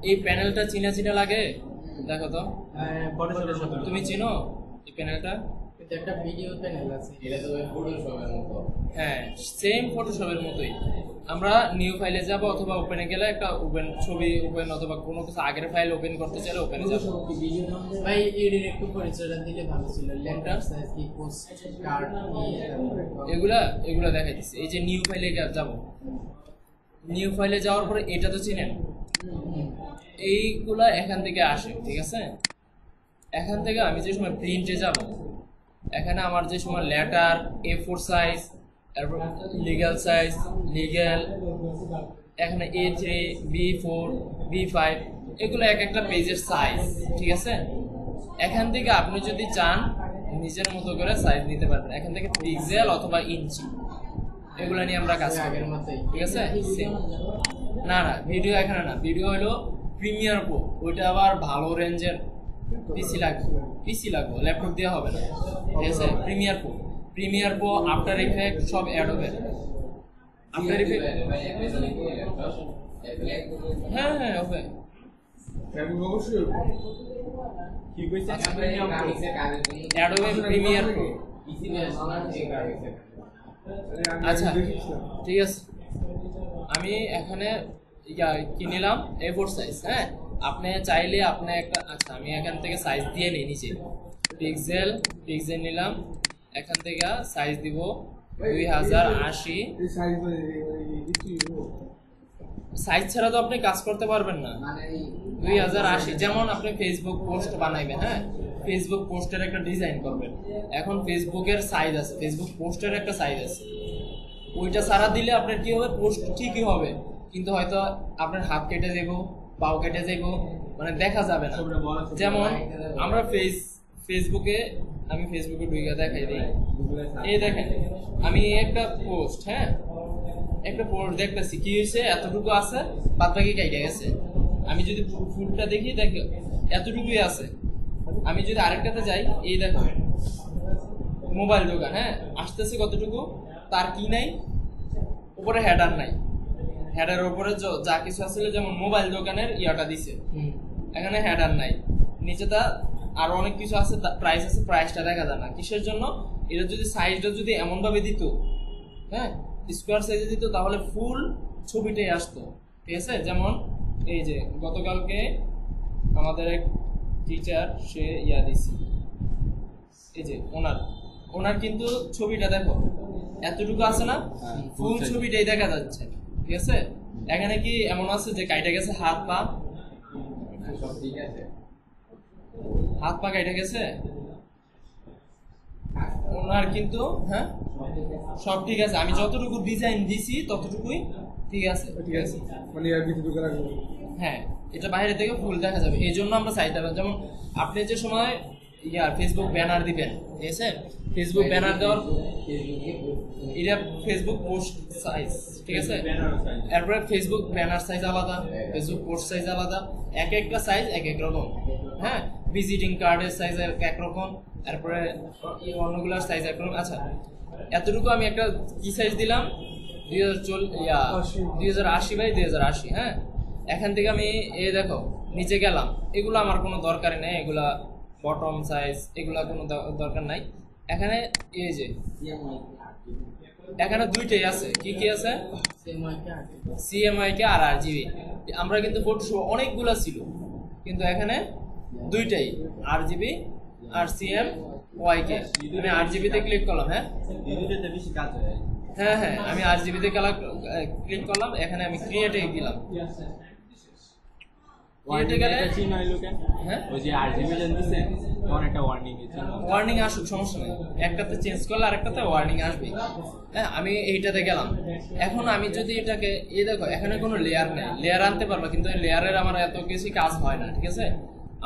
এই প্যানেলটা চিনা চিনা লাগে, দেখো তো তুমি চিনো এই প্যানেলটা? একটা ভিডিও প্যানেল আছে, এটা তো ফটোশপের মতো। হ্যাঁ, সেম ফটোশপের মতোই। আমরা নিউ ফাইলে যাব অথবা ওপেনে গেলে একটা ওপেন ছবি ওপেন অথবা কোনো কিছু আগের ফাইল ওপেন করতে চাইলে ওপেনে যাব। ভাই এডিট একটু পরিচয়টা দিলে ভালো ছিল। লেটার সাইজ কি পোস্ট কার্ড এগুলা দেখাইতেছি। এই যে নিউ ফাইলে যাব, নিউ ফাইলে যাওয়ার পরে এটা তো চিনেন, এইগুলা এখান থেকে আসে, ঠিক আছে? এখান থেকে আমি যে সময় প্রিন্টে যাব, এখানে আমার যে সময় লেটার A4 সাইজ, তারপর লিগ্যাল সাইজ, লিগ্যাল, এখানে A3, B4, B5, এগুলো এক একটা পেজের সাইজ, ঠিক আছে? এখান থেকে আপনি যদি চান নিজের মতো করে সাইজ নিতে পারবেন। এখান থেকে পিক্সেল অথবা ইঞ্চি এগুলো নিয়ে আমরা কাজ করি, ঠিক আছে? না না, ভিডিও এখানে না, ভিডিও হলো প্রিমিয়ার প্রো, ওইটা আবার ভালো রেঞ্জের পিসি লাগবে, ল্যাপটপ দিয়ে হবে না, ঠিক আছে? প্রিমিয়ার প্রো আফটার ইফেক্ট সব অ্যাডোবে। আফটার ইফেক্ট হ্যাঁ হ্যাঁ হবে, অবশ্যই কি কইছে অ্যাডোবে প্রিমিয়ার প্রো। আচ্ছা ঠিক আছে, আমি এখানে কি নিলাম A4 সাইজ। হ্যাঁ, আপনি চাইলে আপনি একটা, আচ্ছা আমি এখান থেকে সাইজ দিয়ে নিই নিচে, পিক্সেল নিলাম, এখান থেকে সাইজ দিব 2080। সাইজ ছাড়া তো আপনি কাজ করতে পারবেন না। 2080, যেমন আপনি ফেসবুক পোস্ট বানাইবেন, হ্যাঁ, ফেসবুক পোস্টের একটা ডিজাইন করবেন, এখন ফেসবুকের সাইজ আছে, ফেসবুক পোস্টের একটা সাইজ আছে, ওইটা ছাড়া দিলে আপনার কি হবে, পোস্ট ঠিকই হবে কিন্তু হয়তো আপনার হাত কেটে যাবো, পাও কেটে যাবো, মানে দেখা যাবে না। যেমন আমরা ফেসবুকে, আমি ফেসবুকে ঢুকে দেখাই দিই, এই দেখেন আমি একটা পোস্ট, হ্যাঁ একটা পোস্ট দেখতেছি, কি হয়েছে, এতটুকু আছে, বাদ বাকি কেটে গেছে। আমি যদি ফুলটা দেখি, দেখো এতটুকুই আছে। আমি যদি আরেকটাতে যাই, এই দেখো মোবাইল দোকান, হ্যাঁ আসতেছে কতটুকু, তার কি নাই, উপরে হেডার নাই, হেডারের উপরে যা কিছু আসলে যেমন মোবাইল দোকানের ইয়াটা দিছে, এখানে হেডার নাই, নিচেটা আরো অনেক কিছু আছে, প্রাইস আছে, প্রাইসটা দেখা যায় না। কিসের জন্য? এটা যদি সাইজটা যদি এমন ভাবে দিত, হ্যাঁ স্কোয়ার সাইজে দিত, তাহলে ফুল ছবিটাই আসতো, ঠিক আছে? যেমন এই যে গতকালকে আমাদের এক টিচার, সে দিছে, এই যে ওনার কিন্তু ছবিটা দেখো এতটুকু আছে না, ফুল ছবিটাই দেখা যাচ্ছে, ঠিক আছে? এখানে কি এমন আছে যে কাইটা গেছে হাত পা, সব ঠিক আছে, হাত পা কাইটা গেছে ওনার, কিন্তু হ্যাঁ সব ঠিক আছে, আমি যতটুকু ডিজাইন দিছি ততটুকুই ঠিক আছে, ঠিক আছে, মানে আর কিছু ঢুকে রাখবো। হ্যাঁ এটা বাইরে থেকে ফুল দেখা যাবে, এই জন্য আমরা চাইতে পারি। যেমন আপনি যে সময় ফেসবুক ব্যানার দিবেন, ঠিক আছে? ফেসবুক ব্যানার দেওয়ার, এটা ফেসবুক পোস্ট সাইজ, ঠিক আছে? এরপরে ফেসবুক ব্যানার সাইজ আলাদা, ফেসবুক পোস্ট সাইজ আলাদা, এক একটা সাইজ এক এক রকম, হ্যাঁ ভিজিটিং কার্ডের সাইজ এক রকম, তারপরে অন্যগুলোর সাইজ এক রকম। আচ্ছা এতটুকু আমি একটা কি সাইজ দিলাম, 2080 বাই 2080, হ্যাঁ। এখান থেকে আমি দেখো নিচে গেলাম, এগুলো আমার কোনো দরকার নেই, এগুলা বটম সাইজ, এগুলা কোনো দরকার নাই। এখানে এই যে এখানে দুইটাই আছে, কি কি আছে, CMYK আর RGB। আমরা কিন্তু ফটোশপ অনেকগুলা ছিল, কিন্তু এখানে দুইটাই RGB আর CMYK। আমি RGB তে ক্লিক করলাম, হ্যাঁ হ্যাঁ হ্যাঁ আমি RGB তে ক্লিক করলাম, এখানে আমি ক্রিয়েটে গেলাম, ওয়ার্নিং আসুক সমস্যা নেই, একটাতে চেঞ্জ করলে আরেকটাতে ওয়ার্নিং আসবে। হ্যাঁ আমি এইটাতে গেলাম, এখন আমি যদি এটাকে দেখো এখানে কোনো লেয়ার নেই, লেয়ার আনতে পারবো কিন্তু লেয়ারের আমার এত কিছু কাজ হয় না, ঠিক আছে?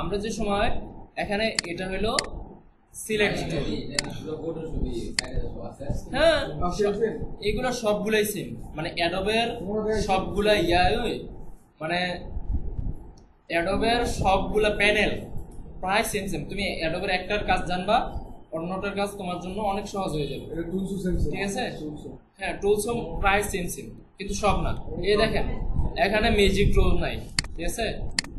আমরা যে সময় এখানে এটা হলো সিলেক্ট টুল, হ্যাঁ এগুলো সবগুলাই সেম, মানে অ্যাডোবের সবগুলা মানে অ্যাডোবের সবগুলা প্যানেল প্রায় সেম। তুমি অ্যাডোবের একটার কাজ জানবা, অন্যটার কাজ তোমার জন্য অনেক সহজ হয়ে যাবে, ঠিক আছে? হ্যাঁ টুলস প্রায় সেম, কিন্তু সব না। এই দেখেন এখানে ম্যাজিক টুল নাই, ঠিক আছে?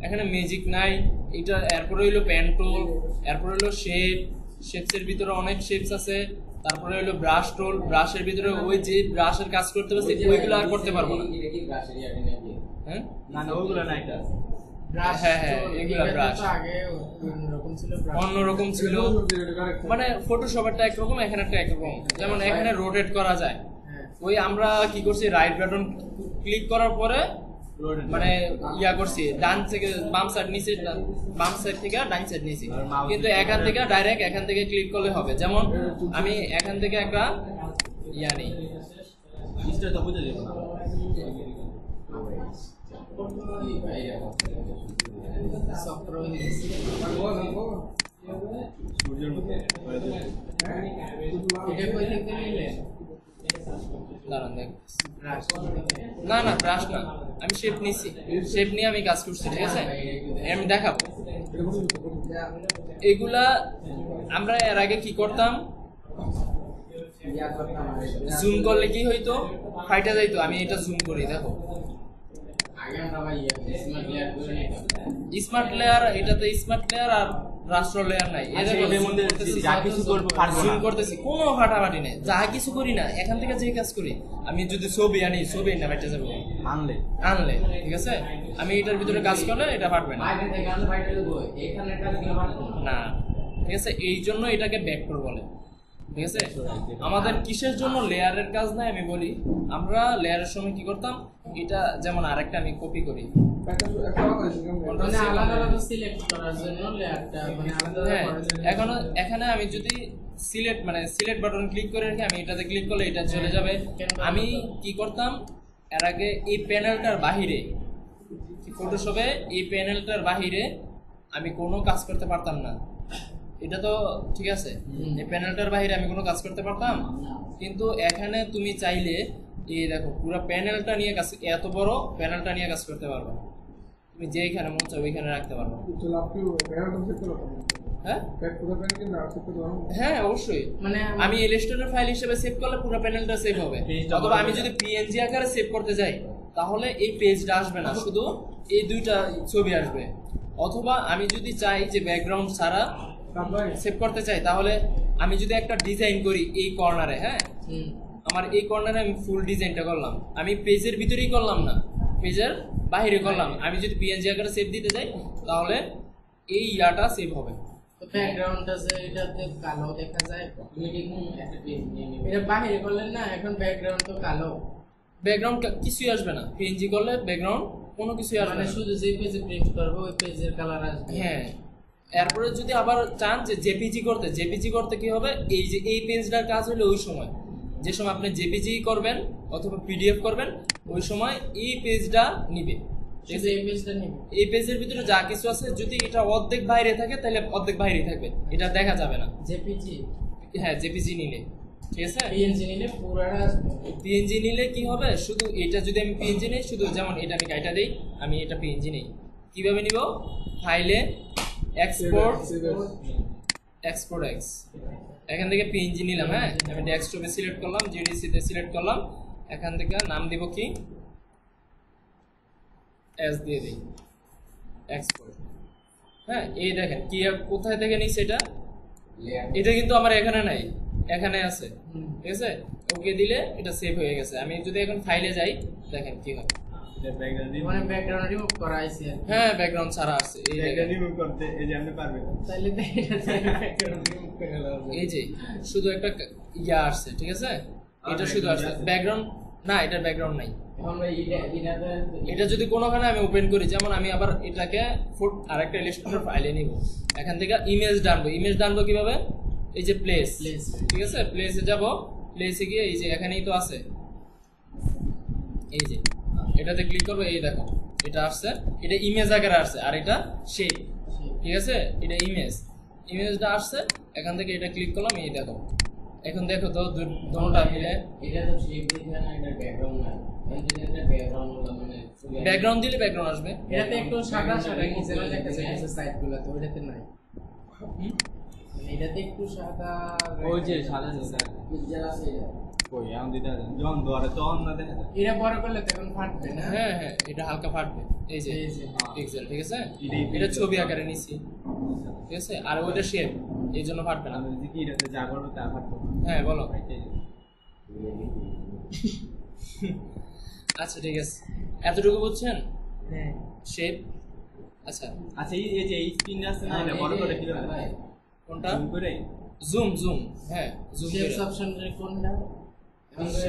এখানে ম্যাজিক নাই, এটা এরপরে হইলো পেন টুল, এরপরে হইলো শেপসের ভিতরে অনেক শেপস আছে, তারপরে হইলো ব্রাশ টুল, ব্রাশের ভিতরে ওই যে ব্রাশের কাজ করতে পারছি ওইগুলো আর করতে পারবো না। হ্যাঁ না না ওইগুলো না, এটা ব্রাশ হ্যাঁ, হ্যাঁ, এগুলা brush। আগে অন্যরকম ছিল brush। অন্যরকম ছিল, মানে ফটোশপেরটা একরকম, এখানে একটা একরকম। যেমন এখানে রোটেট করা যায়, হ্যাঁ ওই আমরা কি করছি রাইট বাটন ক্লিক করার পরে মানে ইয়া করছি ডান থেকে বাম সাইড নিচে, বাম সাইড থেকে ডান সাইড নিচে, কিন্তু এখান থেকে ডাইরেক্ট এখান থেকে ক্লিক করলে হবে। যেমন আমি এখান থেকে একটা ইয়া নেই, ইস্টার তো বুঝে যাবে না। সফট হয়ে গেছে। সূর্যের মধ্যে এটা কই থেকে নিলে? দাঁড়ান দেখ, ব্রাশ। না না ব্রাশ না, আমি শেপ নিছি, শেপ নিয়ে আমি কাজ করছি, ঠিক আছে আমি দেখাবো। এগুলা আমরা এর আগে কি করতাম, জুম করলে কি হইতো, ফাইটা যাইতো। আমি এটা জুম করি, দেখো আগে আমরা ভাই স্মার্ট লেয়ার করে নিতাম। স্মার্ট লেয়ার, এটাতে স্মার্ট লেয়ার আর রাষ্ট্র লেয়ার নাই। আচ্ছা, এটার মধ্যে যা কিছু করবো পারবো জুম না। করতেছি, কোনো ফাটাফাটি নেই, যা কিছু করি না এখান থেকে যে কাজ করি। আমি যদি ছবি আনি, ছবি না ফাইটা যাবো, আনলে ঠিক আছে। আমি এটার ভিতরে কাজ করলে এটা পারবে না, বাইরে থেকে আনলে বাইরে দেবো, এখানে কাজ দিলে পারবো না। না ঠিক আছে। এই জন্য এটাকে ভেক্টর বলে, ঠিক আছে। আমাদের কিসের জন্য লেয়ারের কাজ নাই আমি বলি। আমরা লেয়ারের সময় কি করতাম, এটা যেমন আরেকটা আমি কপি করি, মানে আলাদা আলাদা সিলেক্ট করার জন্য লেয়ারটা মানে আলাদা আলাদা হ্যাঁ, করার জন্য। এখন এখানে আমি যদি সিলেক্ট মানে সিলেক্ট বাটন ক্লিক করে রাখি, আমি এটাতে ক্লিক করলে এটা চলে যাবে। আমি কি করতাম এর আগে, এই প্যানেলটার বাহিরে ফটোশপে এই প্যানেলটার বাহিরে আমি কোনো কাজ করতে পারতাম না। এটা তো ঠিক আছে, এই প্যানেলটার বাহিরে আমি কোনো কাজ করতে পারতাম, কিন্তু এখানে তুমি চাইলে এই দেখো পুরো প্যানেলটা নিয়ে কাজ, এত বড় প্যানেলটা নিয়ে কাজ করতে পারবে। তুমি যেখানে মন চাও ওইখানে রাখতে পারবে। হ্যাঁ হ্যাঁ অবশ্যই, মানে আমি ইলাস্ট্রেটর ফাইল হিসেবে সেভ করলে পুরো প্যানেলটা সেভ হবে। অথবা আমি যদি পিএনজি আকারে সেভ করতে যাই তাহলে এই পেজটা আসবে না, শুধু এই দুইটা ছবি আসবে। অথবা আমি যদি চাই যে ব্যাকগ্রাউন্ড ছাড়া সেভ করতে চাই, তাহলে আমি যদি একটা ডিজাইন করি এই কর্নারে, হ্যাঁ আমার এই কর্নারে আমি ফুল ডিজাইনটা করলাম, আমি পেজের ভিতরেই করলাম না, পেজের বাইরে করলাম। আমি যদি পিএনজি আকারে সেভ দিতে যাই তাহলে এই ইয়াটা সেভ হবে। ব্যাকগ্রাউন্ড আছে, এটাতে কালো দেখা যায়। একটা পেজ নিয়ে নিব, এটা বাইরে করলেন না, এখন ব্যাকগ্রাউন্ড তো কালো, ব্যাকগ্রাউন্ড কিছুই আসবে না। পিএনজি করলে ব্যাকগ্রাউন্ড কোনো কিছুই আসবে মানে না। শুধু যে পেজে প্রিন্ট করবো ওই পেজের কালার আসবে। হ্যাঁ, এরপরে যদি আবার চান যে জেপিজি করতে কি হবে, এই যে এই পেজটার কাজ হলো ওই সময়, যে সময় আপনি জেপিজি করবেন অথবা পিডিএফ করবেন, ওই সময় এই পেজটা নিবে। শুধু এই পেজটা নিব। এই পেজের ভিতরে যা কিছু আছে যদি এটা অর্ধেক বাইরে থাকে তাহলে অর্ধেক বাইরেই থাকবে, এটা দেখা যাবে না। জেপিজি, হ্যাঁ জেপিজি নিলে, ঠিক আছে। পিএনজি নিলে পুরোটা আসবে। পিএনজি নিলে কি হবে, শুধু এটা যদি আমি পিএনজি নেই, শুধু যেমন এটা আমি কাইটা দেই, আমি এটা পিএনজি নেই, কিভাবে নিব, ফাইলে এক্সপোর্ট এক্স, এখান থেকে পিএনজি নিলাম, হ্যাঁ আমি ডেস্কটপে সিলেক্ট করলাম, জিডিসি তে সিলেক্ট করলাম, এখান থেকে নাম দিব কি, এস দিয়ে দিই, এক্সপোর্ট। হ্যাঁ এই দেখেন কি কোথায় থেকে নিচ্ছে এটা, এটা কিন্তু আমার এখানে নাই, এখানে আছে, ঠিক আছে। ওকে দিলে এটা সেভ হয়ে গেছে। আমি যদি এখন ফাইলে যাই, দেখেন কি হয়, মানে ব্যাকগ্রাউন্ড রিমুভ করা আছে। হ্যাঁ ব্যাকগ্রাউন্ড ছাড়া আছে, এই দেখেন। রিমুভ করতে এই যে আপনি পারবেন, তাহলে তো এটা ব্যাকগ্রাউন্ড রিমুভ করে দেওয়া যাবে। এই যে শুধু একটা ইয়া আসছে, ঠিক আছে, এটা শুধু আসছে, ব্যাকগ্রাউন্ড না, এটার ব্যাকগ্রাউন্ড নাই। এখন ভাই এটাতে এটা যদি কোনোখানে আমি ওপেন করি, যেমন আমি আবার এটাকে আরেকটা ইলাস্ট্রেটর ফাইলে নিব, এখান থেকে ইমেজ ডানবো কিভাবে, এই যে প্লেস, ঠিক আছে, প্লেসে যাব, প্লেসে গিয়ে এই যে এখানেই তো আছে, এই যে এটাতে ক্লিক করবো, এই দেখো এটা আসছে, এটা ইমেজ আকারে আসছে, আর এটা শেপ, ঠিক আছে, এটা ইমেজটা আসছে, এখান থেকে এটা ক্লিক করলাম, এই দেখো, এখন দেখো তো দুটোটা মিলে। এটা তো শেপ দিতে না, এটা ব্যাকগ্রাউন্ড না, এটা ব্যাকগ্রাউন্ড মানে ব্যাকগ্রাউন্ড দিলে ব্যাকগ্রাউন্ড আসবে। এটাতে একটু সাদা সাদা নিচে দেখা যাচ্ছে সাইডগুলো, তো ওটাতে নাই। এটাতে একটু সাদা, ওই যে সাদা পিকচার আছে, কই এখন দিতে আছে যখন ধরে তখন না দেখা যায়। এটা বড় করলে তখন ফাটবে না? হ্যাঁ হ্যাঁ, এটা হালকা ফাটবে। এই যে এই যে। পিক্সেল, ঠিক আছে, এটাই- এটা ছবি আকারে নিছি, ঠিক আছে, আর ওইটা শেপ, এই জন্য ফাটবে না। আমি বলছি কি এটাতে যা করবো তা পারবো। হ্যাঁ বলো। এটাই। আচ্ছা ঠিক আছে, এতটুকু বুঝছেন হ্যাঁ। শেপ। আচ্ছা আচ্ছা এই যে এই স্ক্রিন আছে না এটা বড় করে কি হবে? কোনটা? জুম করে জুম জুম, হ্যাঁ জুম করে। শেপস অপশনের কোনটা?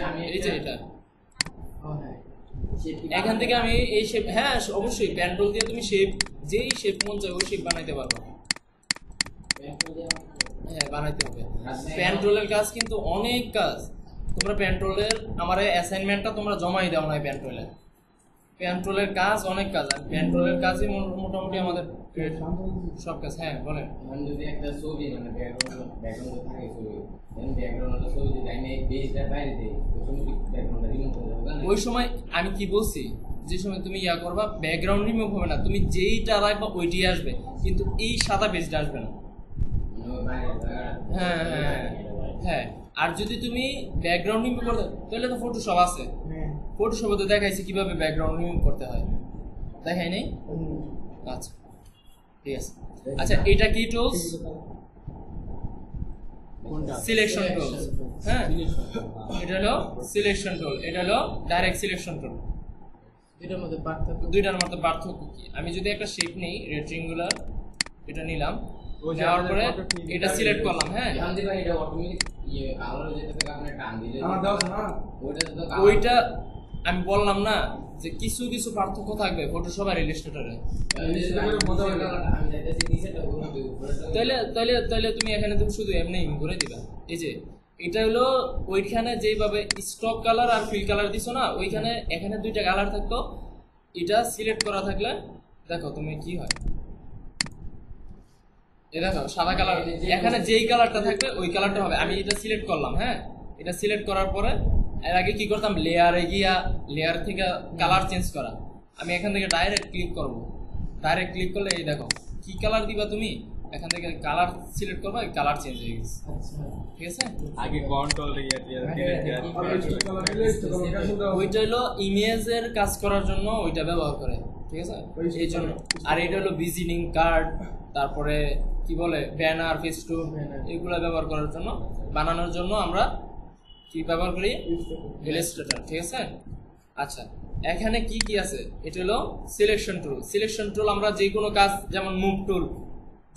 আমি এই যে এটা, ও হ্যাঁ। এখান থেকে আমি এই শেপ, হ্যাঁ অবশ্যই পেন্ট্রোল দিয়ে তুমি শেপ, যেই শেপ মন চায় ওই শেপ বানাইতে পারবে। হ্যাঁ বানাইতে হবে। পেন্ট্রোলের কাজ কিন্তু অনেক কাজ। তোমরা পেন্ট্রোলের আমার অ্যাসাইনমেন্টটা তোমরা জমাই দাও না, পেন্ট্রোলের কাজ অনেক কাজ, আর পেন্ট্রোলের কাজই মোটামুটি আমাদের সব কাজ। হ্যাঁ বলেন। মানে যদি একটা ছবি মানে ব্যাকগ্রাউন্ড থাকে ছবি, দেন ব্যাকগ্রাউন্ডটা ছবি যদি আমি এই পেজটা বাইরে দিই, ওই সময় ব্যাকগ্রাউন্ডটা রিমুভ করে দেবো না? ওই সময় আমি কি বলছি, যে সময় তুমি ইয়া করবা ব্যাকগ্রাউন্ড রিমুভ হবে না, তুমি যেইটা রাখবা ওইটাই আসবে, কিন্তু এই সাদা পেজটা আসবে না। মানে ওই বাইরে হ্যাঁ হ্যাঁ হ্যাঁ। আর যদি তুমি ব্যাকগ্রাউন্ড রিমুভ করতে, তাহলে তো ফটোশপ আছে, হ্যাঁ। ফটোশপে তো দেখাইছি কিভাবে ব্যাকগ্রাউন্ড রিমুভ করতে হয়, দেখাই নেই? আচ্ছা ঠিক আছে। আচ্ছা এটা কি টুলস? কোনটা? Selection tools. হ্যাঁ এটা হলো সিলেকশন টুল, এটা হলো ডাইরেক্ট সিলেকশন টুল। এটার মধ্যে পার্থক্য দুইটার মধ্যে পার্থক্য কি? আমি যদি একটা শেপ নেই রেক্টেঙ্গুলার, এটা নিলাম, ওই যে নেওয়ার পরে আমাদের photo এটা সিলেক্ট করলাম। হ্যাঁ এখন দিবা এটা অটোমেটিক ইয়ে কালার যেটা থেকে আপনি টান দিলে আমার দাও না। ওইটা তো ওইটা আমি বললাম না যে কিছু কিছু পার্থক্য থাকবে ফটোশপ আর ইলাস্ট্রেটরে। আমি যাইতেছি নিচেটা ওই উপরেটা তাইলে তাইলে তাইলে তুমি এখানে তুমি শুধু এমনি করে দিবা। এই যে এটা হলো ওইখানে যেভাবে স্টক কালার আর ফিল কালার দিছো না, ওইখানে এখানে দুইটা কালার থাকতো, এটা সিলেক্ট করা থাকলে দেখো তুমি কি হয়, এই দেখো সাদা কালার, এখানে যেই কালারটা থাকবে ওই কালারটা হবে। আমি এটা সিলেক্ট করলাম, হ্যাঁ এটা সিলেক্ট করার পরে এর আগে কি করতাম, লেয়ারে গিয়া লেয়ার থেকে কালার চেঞ্জ করা, আমি এখান থেকে ডাইরেক্ট ক্লিক করব। ডাইরেক্ট ক্লিক করলে এই দেখো কি কালার দিবা তুমি, এখান থেকে কালার সিলেক্ট করবা, কালার চেঞ্জ হয়ে গেছে, আচ্ছা ঠিক আছে। আগে কন্ট্রোল ওইটা হলো ইমেজের কাজ করার জন্য ওইটা ব্যবহার করে, ঠিক আছে, এই জন্য। আর এটা হলো ভিজিটিং কার্ড, তারপরে কি বলে ব্যানার, ফেস্টুন, এগুলো ব্যবহার করার জন্য, বানানোর জন্য আমরা কি ব্যবহার করি, ইলাস্ট্রেটর, ঠিক আছে। আচ্ছা এখানে কি কি আছে, এটা হলো সিলেকশন টুল। সিলেকশন টুল আমরা যে কোনো কাজ, যেমন মুভ টুল,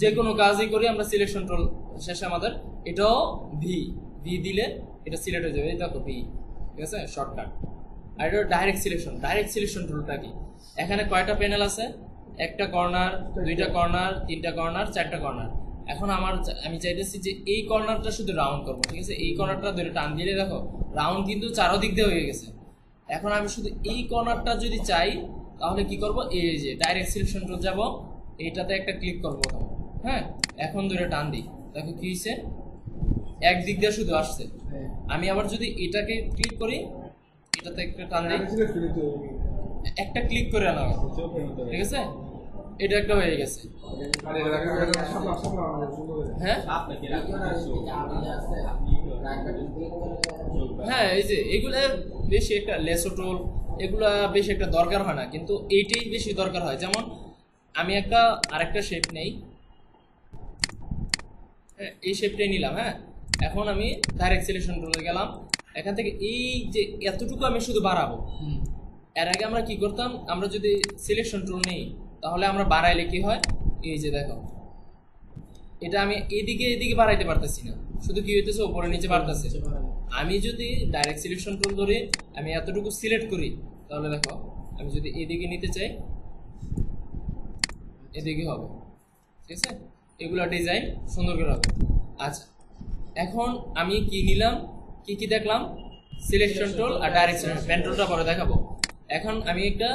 যে কোনো কাজই করি আমরা সিলেকশন টুল শেষে আমাদের এটাও ভি ভি দিলে এটা সিলেক্ট হয়ে যাবে, এই দেখো ভি, ঠিক আছে, শর্টকাট। আর এটা ডাইরেক্ট সিলেকশন। ডাইরেক্ট সিলেকশন টুলটা কি, এখানে কয়টা প্যানেল আছে, একটা কর্নার, দুইটা কর্নার, তিনটা কর্নার, চারটা কর্নার। এখন আমি চাইতেছি যে এই কর্নারটা শুধু রাউন্ড করবো, ঠিক আছে, এই কর্নারটা ধরে টান দিলে দেখো রাউন্ড কিন্তু চারোদিক দিয়ে হয়ে গেছে। এখন আমি শুধু এই কর্নারটা যদি চাই তাহলে কি করব, এই যে ডাইরেক্ট সিলেকশন টুল যাব, এইটাতে একটা ক্লিক করবো, হ্যাঁ এখন ধরে টান দিই, দেখো কি হয়েছে, একদিক দিয়ে শুধু আসছে। আমি আবার যদি এটাকে ক্লিক করি, এটাতে একটা টান দিই, একটা ক্লিক করে আনা, ঠিক আছে, এটা একটা হয়ে গেছে। হ্যাঁ হ্যাঁ এই যে এগুলা বেশি একটা লেসোটোল, এগুলা বেশি একটা দরকার হয় না, কিন্তু এইটাই বেশি দরকার হয়। যেমন আমি একটা আরেকটা শেপ নেই, হ্যাঁ এই শেপটাই নিলাম, হ্যাঁ এখন আমি ডাইরেক্ট সিলেকশন টুলে গেলাম, এখান থেকে এই যে এতটুকু আমি শুধু বাড়াবো। এর আগে আমরা কি করতাম, আমরা যদি সিলেকশন টুল নেই তাহলে আমরা বাড়াইলে কি হয়, এই যে দেখো এটা আমি এদিকে বাড়াইতে পারতেছি না, শুধু কি হইতেছে উপরে নিচে বাড়তেছে। আমি যদি ডাইরেক্ট সিলেকশন টুল ধরে আমি এতটুকু সিলেক্ট করি, তাহলে দেখো আমি যদি এদিকে নিতে চাই এদিকে হবে, ঠিক আছে, এগুলা ডিজাইন সুন্দর করে হবে। আচ্ছা এখন আমি কি নিলাম, কি দেখলাম, সিলেকশন টুল আর ডাইরেক্ট সিলেকশন, পেন টুলটা পরে দেখাবো। এখন আমি একটা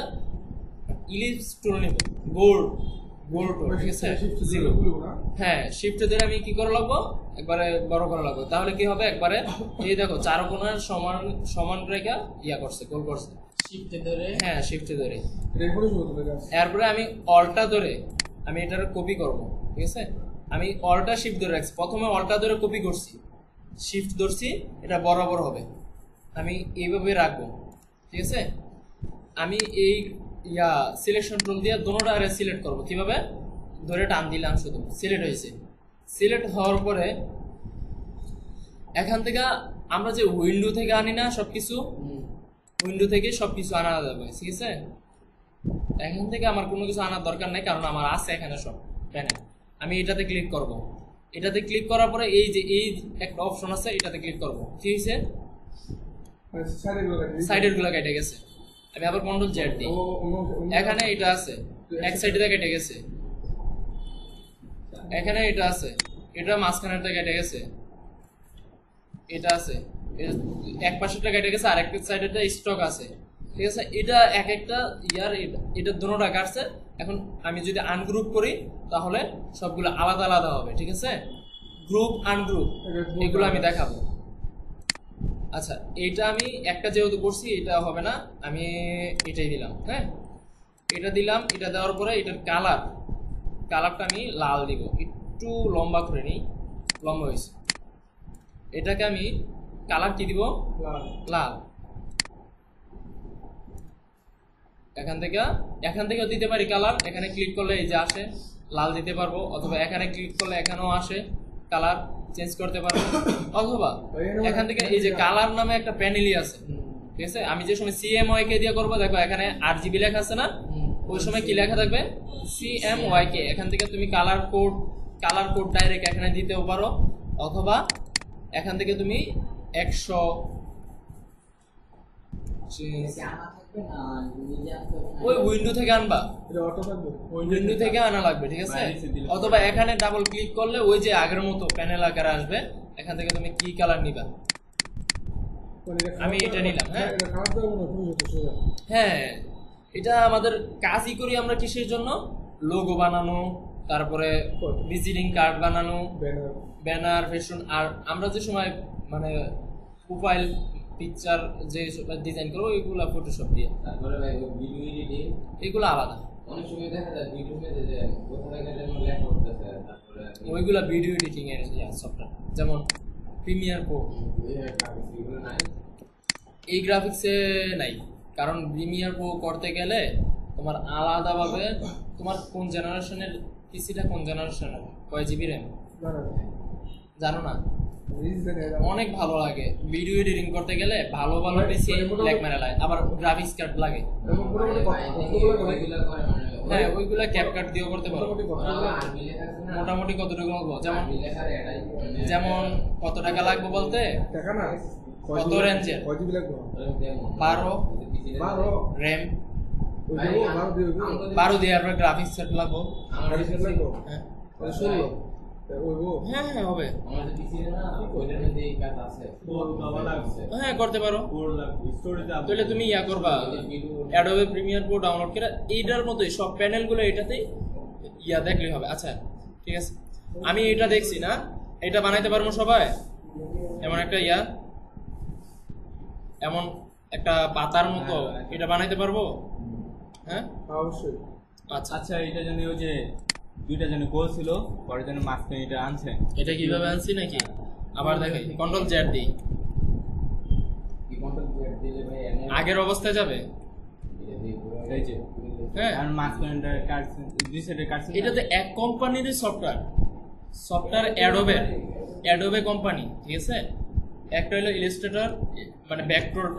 ইলিপস টুল নেব, গোল টুল, ঠিক আছে, হ্যাঁ শিফট ধরে আমি কি করা লাগবো, একবারে বড় করা লাগবে, তাহলে কি হবে, একবারে এই দেখো চার কোণার সমান রেখা ইয়া করছে, গোল করছে, শিফটে ধরে, হ্যাঁ শিফটে ধরে। এরপরে আমি অলটা ধরে আমি এটার কপি করব, ঠিক আছে, আমি অলটা শিফট ধরে রাখছি, প্রথমে অলটা ধরে কপি করছি, শিফট ধরছি, এটা বরাবর হবে, আমি এইভাবে রাখবো, ঠিক আছে। আমি এই সিলেকশন টুল দিয়ে দোনোটা আরে সিলেক্ট করবো। কিভাবে? ধরে টান দিলাম, শুধু সিলেক্ট হয়েছে। সিলেক্ট হওয়ার পরে এখান থেকে আমরা যে উইন্ডো থেকে আনি না সবকিছু, উইন্ডো থেকে সবকিছু আনা যাবে, ঠিক আছে। এখান থেকে আমার কোনো কিছু আনার দরকার নেই, কারণ আমার আছে এখানে সব প্যানেল। আমি এটাতে ক্লিক করব। এটাতে ক্লিক করার পরে এই যে এই একটা অপশন আছে, এটাতে ক্লিক করব। কি হয়েছে? সাইডের গুলো কেটে গেছে। আমি আবার কন্ট্রোল জেড দিই, এখানে এটা আছে, এক সাইডে কেটে গেছে। এখানে এটা আছে, এটা মাঝখানেরটা কেটে গেছে। এটা আছে, এক পাশেরটা কেটে গেছে, আর একটা সাইডেরটা স্টক আছে, ঠিক আছে। এটা এক একটা এটা দুটোটা কাটছে। এখন আমি যদি আনগ্রুপ করি তাহলে সবগুলো আলাদা আলাদা হবে, ঠিক আছে। গ্রুপ আনগ্রুপ এগুলো আমি দেখাবো। আচ্ছা, এইটা আমি একটা যেহেতু করছি এটা হবে না, আমি এটাই দিলাম। হ্যাঁ, এটা দিলাম। এটা দেওয়ার পরে এটার কালারটা আমি লাল দিব, একটু লম্বা করে নিই, লম্বা হয়েছে। এটাকে আমি কালার কি দিব? লাল। এখান থেকেও দিতে পারি কালার। এখানে ক্লিক করলে এই যে আসে, লাল দিতে পারবো, অথবা এখানে ক্লিক করলে এখানেও আসে, কালার চেঞ্জ করতে পারবো। অথবা এখান থেকে এই যে কালার নামে একটা প্যানেলই আছে, ঠিক আছে। আমি যে সময় CMYK দিয়ে করবো, দেখো এখানে RGB লেখা আছে না, ওই সময় কি লেখা থাকবে? CMYK। এখান থেকে তুমি কালার কোড ডাইরেক্ট এখানে দিতেও পারো, অথবা এখান থেকে তুমি 100 ওই উইন্ডো থেকে আনবা, উইন্ডো থেকে আনা লাগবে, ঠিক আছে। অথবা এখানে ডাবল ক্লিক করলে ওই যে আগের মতো প্যানেল আকারে আসবে। এখান থেকে তুমি কি কালার নিবা? আমি এটা নিলাম। হ্যাঁ, এটা আমাদের কাজই করি আমরা কিসের জন্য? লোগো বানানো, তারপরে ভিজিটিং কার্ড বানানো, ব্যানার, ফ্যাশন। আর আমরা যে সময় মানে প্রোফাইল পিকচার যে ডিজাইন করবো, এগুলো ফটোশপ দিয়ে। তারপরে ভাই ভিডিও এডিটিং এগুলো আলাদা। অনেক সময় দেখা যায় ভিডিওতে যে কোথাও যেন লেখা করতেছে, তারপরে ওইগুলা ভিডিও এডিটিং এর সফটওয়্যার, যেমন প্রিমিয়ার প্রো। এই গ্রাফিক্সে নাই, কারণ প্রিমিয়ার প্রো করতে গেলে তোমার আলাদাভাবে, তোমার কোন জেনারেশনের পিসিটা, কোন জেনারেশনের, কয় জিবি র্যাম জানো না? অনেক ভালো লাগে ভিডিও এডিটিং করতে গেলে। ভালো পিসি ব্ল্যাক মেরা লাগে, আবার গ্রাফিক্স কার্ড লাগে। হ্যাঁ, ওইগুলা ক্যাপকাট দিয়েও করতে পারো। মোটামুটি কতটুকু বলবো? যেমন কত টাকা লাগবে বলতে, কত রেঞ্জের? 12 র্যাম, 12 দিয়ে আর গ্রাফিক্স সেট লাগবো। হ্যাঁ হ্যাঁ হবে, হ্যাঁ করতে পারো। তাহলে তুমি করবা, অ্যাডোবে প্রিমিয়ার প্রো ডাউনলোড করে এইটার মতোই সব প্যানেলগুলো এটাতেই দেখলেই হবে। আচ্ছা ঠিক আছে, আমি এটা দেখছি না, এটা বানাইতে পারবো সবাই? এমন একটা এমন একটা পাতার মতো এটা বানাইতে পারবো? হ্যাঁ অবশ্যই। আচ্ছা আচ্ছা, এটা জানি ওই যে দুইটা জানি গোল ছিল, পরে জানি মাঝখানে এটা আনছে। এটা কিভাবে আনছি নাকি আবার দেখাই? কন্ট্রোল জেড দিই, আগের অবস্থায় যাবে। এই যে হ্যাঁ, আর মাঝখানে কাটছে, দুই সাইডে কাটছে। এটা তো এক কোম্পানির সফটওয়্যার অ্যাডোবে কোম্পানি, ঠিক আছে। একটা হলো ইলাস্ট্রেটর, মানে ব্যাকড্রপ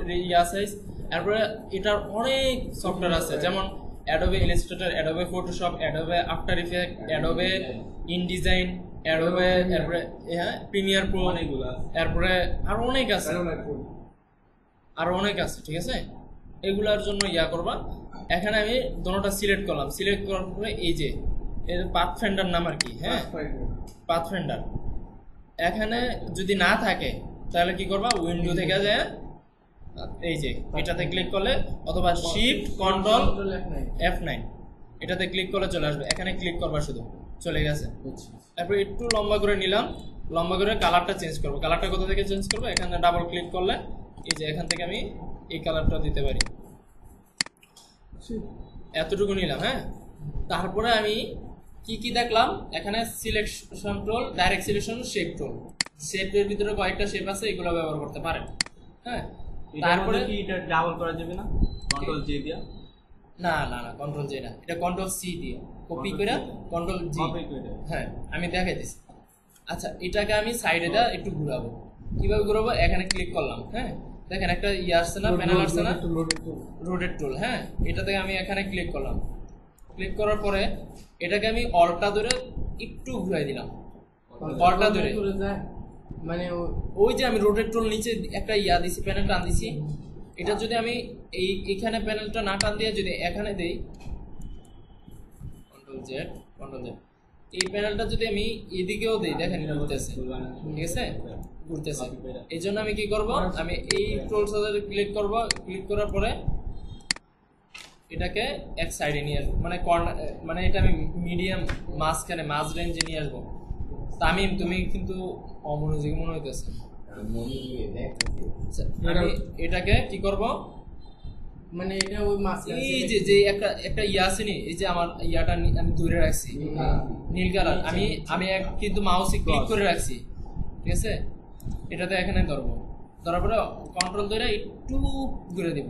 সাইজ। তারপরে এটার অনেক সফটওয়্যার আছে, যেমন Adobe Illustrator, Adobe Photoshop, Adobe after effect, Adobe InDesign, Adobe, তারপরে প্রিমিয়ার প্রো, অনেকগুলো আছে। তারপরে আরো অনেক আছে, ঠিক আছে। এগুলার জন্য করবা। এখানে আমি দোনোটা সিলেক্ট করলাম, সিলেক্ট করার পরে এই যে এর পাথফাইন্ডার নাম আর কি, হ্যাঁ পাথফাইন্ডার। এখানে যদি না থাকে তাহলে কি করবা, উইন্ডো থেকে যায় এই যে এটাতে ক্লিক করলে, অথবা শিফট কন্ট্রোল F9 এটাতে ক্লিক করলে চলে আসবে। এখানে ক্লিক করবা, শুধু চলে গেছে। তারপর একটু লম্বা করে নিলাম, লম্বা করে কালারটা চেঞ্জ করবো। কালারটা কোথা থেকে চেঞ্জ করবো? এখানে ডাবল ক্লিক করলে এই যে এখান থেকে আমি এই কালারটা দিতে পারি। এতটুকু নিলাম। হ্যাঁ, তারপরে আমি কি দেখলাম, এখানে selection tool, direct selection, shape tool. শেপের ভিতরে কয়েকটা শেপ আছে, এগুলো ব্যবহার করতে পারেন। হ্যাঁ, তারপরে তারপরে কি এটা ডাবল করা যাবে না? কন্ট্রোল জে দিয়া না না না কন্ট্রোল জে না, এটা কন্ট্রোল সি দিয়ে কপি করে কন্ট্রোল জি। কপি করে। হ্যাঁ আমি দেখাই দিচ্ছি। আচ্ছা এটাকে আমি সাইডে দা একটু ঘুরাবো। কিভাবে ঘুরাবো? এখানে ক্লিক করলাম, হ্যাঁ দেখেন একটা ইয়ে আসছে না, প্যানেল আসছে না, রোটেট টুল। হ্যাঁ এটা থেকে আমি এখানে ক্লিক করলাম, ক্লিক করার পরে এটাকে আমি অল্টা ধরে একটু ঘুরাই দিলাম, অল্টা ধরে। করে যায় মানে ওই যে আমি রোটেট টুল নিচে একটা ইয়া দিছি, প্যানেল টান দিছি, এটা যদি আমি এইখানে প্যানেলটা না টান দিয়ে যদি এখানে দেই কন্ট্রোল জেড, কন্ট্রোল জেড, এই প্যানেলটা যদি আমি এদিকেও দেই দেখেন ঘুরতেছে, ঠিক আছে ঘুরতেছে। এই জন্য আমি কি করব, আমি এই টুলস ক্লিক করব, ক্লিক করার পরে এটাকে এক সাইডে নিয়ে আসবো, মানে কর্নার, মানে এটা আমি মিডিয়াম মাঝখানে মাঝ রেঞ্জে নিয়ে আসবো। তামিম তুমি কিন্তু অমনোযোগী মনে হইতেছে। আচ্ছা, আমি এটাকে কি করব, মানে এটা ওই মাঝখানে এই যে যে একটা ইয়া আছে নি, এই যে আমার ইয়াটা আমি ধরে রাখছি নীল কালার, আমি কিন্তু মাউসে ক্লিক করে রাখছি, ঠিক আছে। এটাতে এখানে ধরবো, ধরার পরে কন্ট্রোল ধরে একটু ঘুরে দিব,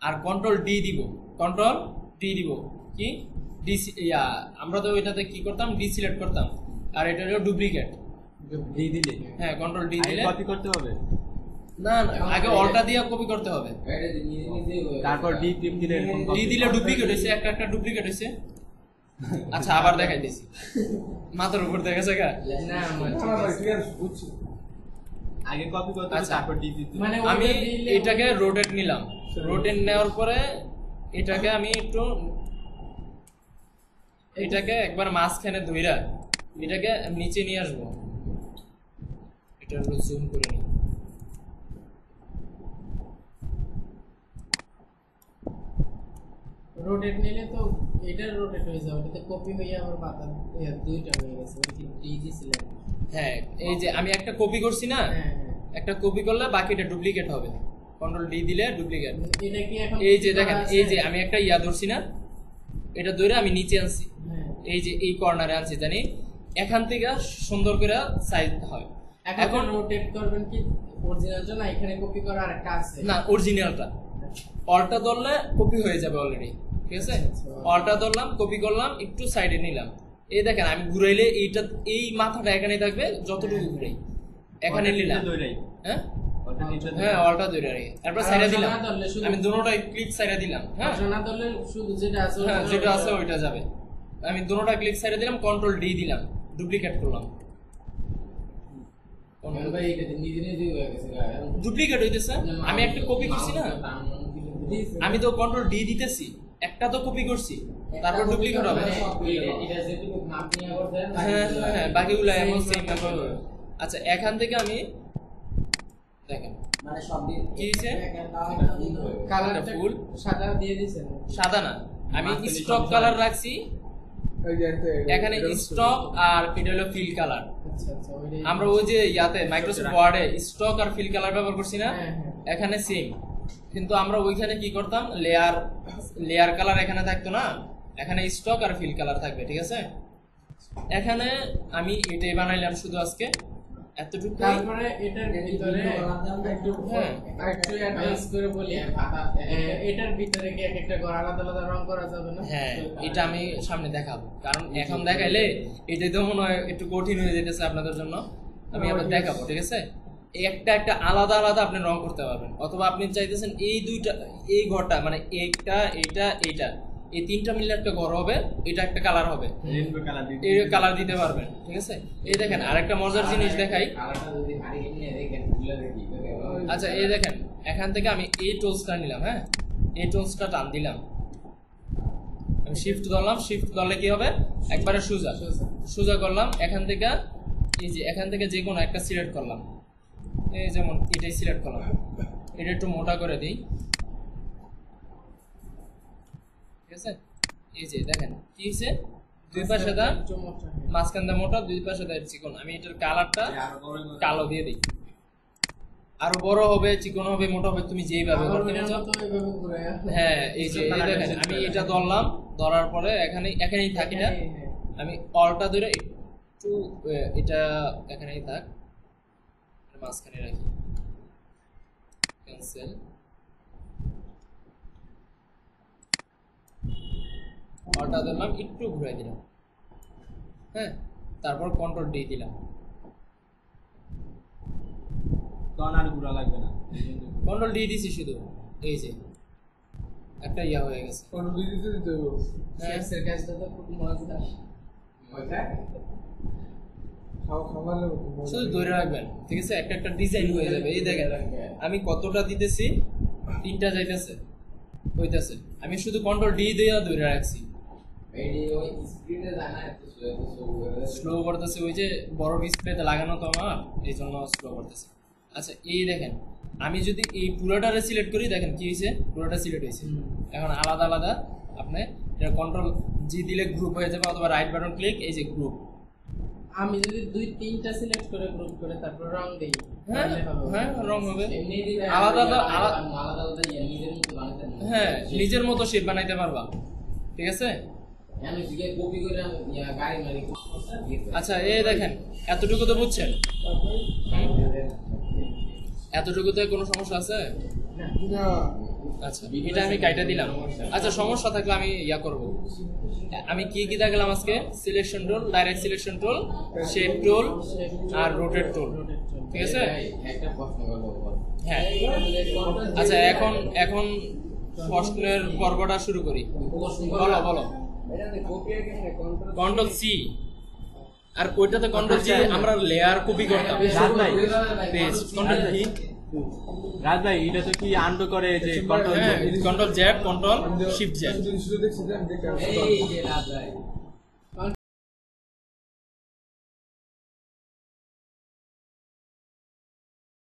আর কন্ট্রোল ডি দিব, কন্ট্রোল ডি দিব। কি ডি, ইয়া আমরা তো এটাতে কি করতাম, ডি সিলেক্ট করতাম, আর এটা হলো ডুপ্লিকেট। ডি দিলে হ্যাঁ কন্ট্রোল ডি দিলে কপি করতে হবে। না না আগে অল্টা দিয়ে কপি করতে হবে, তারপর ডি টিপ দিলে ডি দিলে ডুপ্লিকেট হইছে, একটা ডুপ্লিকেট হইছে। আচ্ছা আবার দেখাই দিছি, মাথার উপর দেখেছে গা। না আমার আগে কপি করতে হবে, আচ্ছা। তারপর ডি দিতে হবে। মানে আমি ওইটা দিলে- এটাকে রোটেট নিলাম, রোটেট নেওয়ার পরে এটাকে আমি একটু এটাকে একবার মাঝখানে ধইরা এটাকে নিচে নিয়ে আসবো, এটা একটু জুম করে নিই। রোটেট নিলে তো এটা রোটেট হয়ে যাবে, এটাতে কপি হয়ে আবার পাতা দুইটা হয়ে গেছে, ওই কি ডিজি ছিলেন। হ্যাঁ এই যে আমি একটা কপি করছি না, হ্যাঁ একটা কপি করলে বাকিটা ডুপ্লিকেট হবে, কন্ট্রোল ডি দিলে ডুপ্লিকেট। এটা কি এখন এই যে দেখেন, এই যে আমি একটা ইয়া ধরছি না, এটা ধরে আমি নিচে আনছি, হ্যাঁ এই যে এই কর্নারে আনছি, জানি এখান থেকে সুন্দর করে সাইজ হয়। এখন রোটেট করবেন কি অরিজিনাল জন্য এখানে কপি করা আরেকটা আছে না অরিজিনালটা অল্টা ধরলে কপি হয়ে যাবে অলরেডি, ঠিক আছে। অল্টা ধরলাম, কপি করলাম, একটু সাইডে নিলাম, এই দেখেন আমি ঘুরাইলে এইটা এই মাথাটা এখানে থাকবে, যতটুকু ঘুরাই এখানে নিলাম। দৌড়াই হ্যাঁ ওটা নিচে হ্যাঁ অল্টা ধরে রাখি, তারপর সাইডে দিলাম, অল্টা ধরলে শুধু- আমি দুটোটাই ক্লিক সাইডে দিলাম। হ্যাঁ না ধরলে শুধু যেটা আছে হ্যাঁ ওটা- যেটা আছে ওইটা যাবে। আমি দুটোটা ক্লিক সাইডে দিলাম, কন্ট্রোল ডি দিলাম, ডুপ্লিকেট করলাম, ভাই এটা নিজে নিজে হয়ে গেছে গায়ে। ডুপ্লিকেট হইতেছে। আমি একটা কপি করছি না, আমি তো কন্ট্রোল ডি দিতেছি, একটা তো কপি করছি, তারপর ডুপ্লিকেট হবে। এটা যেটুকু মাপ নিয়ে করছেন হ্যাঁ হ্যাঁ বাকিগুলো এমন সেম ব্যাপার হবে। আচ্ছা এখান থেকে আমি দেখেন মানে সব দিন কি হয়েছে, কালারটা এটা ফুল সাদা দিয়ে দিয়েছেন। সাদা না, আমি স্টক কালার রাখছি এখানে, স্টক আর এটা হলো ফিল কালার। আচ্ছা আচ্ছা ওইটাই। আমরা ওই যে ইয়াতে মাইক্রোসফট ওয়ার্ডে স্টক আর ফিল কালার ব্যবহার করছি না, হ্যাঁ, হ্যাঁ। এখানে সেম, কিন্তু আমরা ওইখানে কি করতাম, লেয়ার কালার এখানে থাকতো না, এখানে স্টক আর ফিল কালার থাকবে, ঠিক আছে। এখানে আমি এটাই বানাইলাম শুধু আজকে এতটুকু। তারপরে এটার ভিতরে একটু হ্যাঁ। একটু অ্যাডভান্স করে বলি, এটার ভিতরে কি এক একটা ঘর আলাদা আলাদা রং করা যাবে না? হ্যাঁ এটা আমি সামনে দেখাবো, কারণ এখন দেখাইলে এটাই তো মনে হয় একটু কঠিন হয়ে যেতেছে আপনাদের জন্য। আমি আবার দেখাবো, ঠিক আছে। একটা একটা আলাদা আলাদা আপনি রং করতে পারবেন, অথবা আপনি চাইতেছেন এই দুইটা, এই ঘরটা মানে এইটা এইটা এইটা এই তিনটা মিলে একটা ঘর হবে, এটা একটা কালার হবে, রেইনবো কালার দিতে এই কালার দিতে পারবেন, ঠিক আছে। এই দেখেন আরেকটা মজার জিনিস দেখাই। কালারটা যদি হারিয়ে নিয়ে দেখেন খুলে দেখি আচ্ছা এই দেখেন এখান থেকে আমি এই টোলসটা নিলাম, হ্যাঁ এই টোলসটা টান দিলাম, আমি শিফট ধরলাম, শিফট ধরলে কি হবে, একবারে সোজা সোজা করলাম। এখান থেকে এই যে এখান থেকে যে কোনো একটা সিলেক্ট করলাম, এই যেমন এটাই সিলেক্ট করলাম, এটা একটু মোটা করে দিই, ঠিক আছে। এই যে দেখেন কি হয়েছে, দুই পাশে দা একটু মোটা, হ্যাঁ। মাঝখান দা মোটা, দুই পাশে দা চিকন। আমি এটার কালারটা কালো দিয়ে দিই, আরো বড় হবে, চিকন হবে, মোটা হবে, তুমি যেইভাবে আবার করতে ওইটার চাও। মতো এইভাবে ঘুরে। হ্যাঁ এই যে এই দেখেন আমি এটা ধরলাম, ধরার পরে এখানেই থাকি না, হ্যাঁ, হ্যাঁ। আমি অলটা ধরে একটু এটা এখানেই থাক, মাঝখানে রাখি, ক্যান্সেল, অল্টা দিলাম, একটু ঘুরাই দিলাম, হ্যাঁ, তারপর কন্ট্রোল ডি দিলাম, তখন আর ঘোরা লাগবে না। কন্ট্রোল ডি দিছি শুধু, এই যে একটা ইয়া হয়ে গেছে। হ্যাঁ, সেক্সের কাজটা তো খুব মজা। শুধু ধরে রাখবেন, ঠিক আছে, একটা একটা ডিজাইন হয়ে যাবে। এই দেখেন আমি কতটা দিতেছি, 3টা যাইতেছে, হইতেছে, আমি শুধু কন্ট্রোল ডি দিয়ে ধরে রাখছি, এই ওই স্ক্রিনে জানা এত স্লো করতেছে, ওই যে বড় ডিসপ্লেতে লাগানো তো আমার, এই জন্য স্লো করতেছে। আচ্ছা এই দেখেন, আমি যদি এই পুরোটারে সিলেক্ট করি, দেখেন কি হয়েছে, পুরোটা সিলেক্ট হয়েছে। এখন আলাদা আলাদা আপনি এটা কন্ট্রোল জি দিলে গ্রুপ হয়ে যাবে, অথবা রাইট বাটন ক্লিক, এই যে গ্রুপ। আমি যদি 2-3টা সিলেক্ট করে গ্রুপ করে তারপর রং দেই, হ্যাঁ হ্যাঁ, রং হবে এমনি দিলে আলাদা আলাদা আলাদা নিজের মতো বানাতে না। হ্যাঁ, নিজের মতো শেপ বানাইতে পারবা, ঠিক আছে। আমি যে কপি করে গাড়ি মারি। আচ্ছা এই দেখেন, এতটুকু তো বুঝছেন, এতটুকুতে কোনো সমস্যা আছে? আচ্ছা এটা আমি কাইটা দিলাম। আচ্ছা সমস্যা থাকলে আমি ইয়া করব, আমি কি কি দেখালাম আজকে? Selection tool, direct selection tool, shape tool আর রোটেট টুল, ঠিক আছে। একটা প্রশ্ন করবো। হ্যাঁ আচ্ছা, এখন প্রশ্নের পর্বটা শুরু করি। বলো বলো। কন্ট্রোল সি, আর ওইটাতে কন্ট্রোল জি আমরা লেয়ার কপি করতাম। রাজ ভাই, পেজ কন্ট্রোল কি? রাজ ভাই এটা তো কি আন্ডু করে যে control Z, control shift Z. এই যে রাত ভাই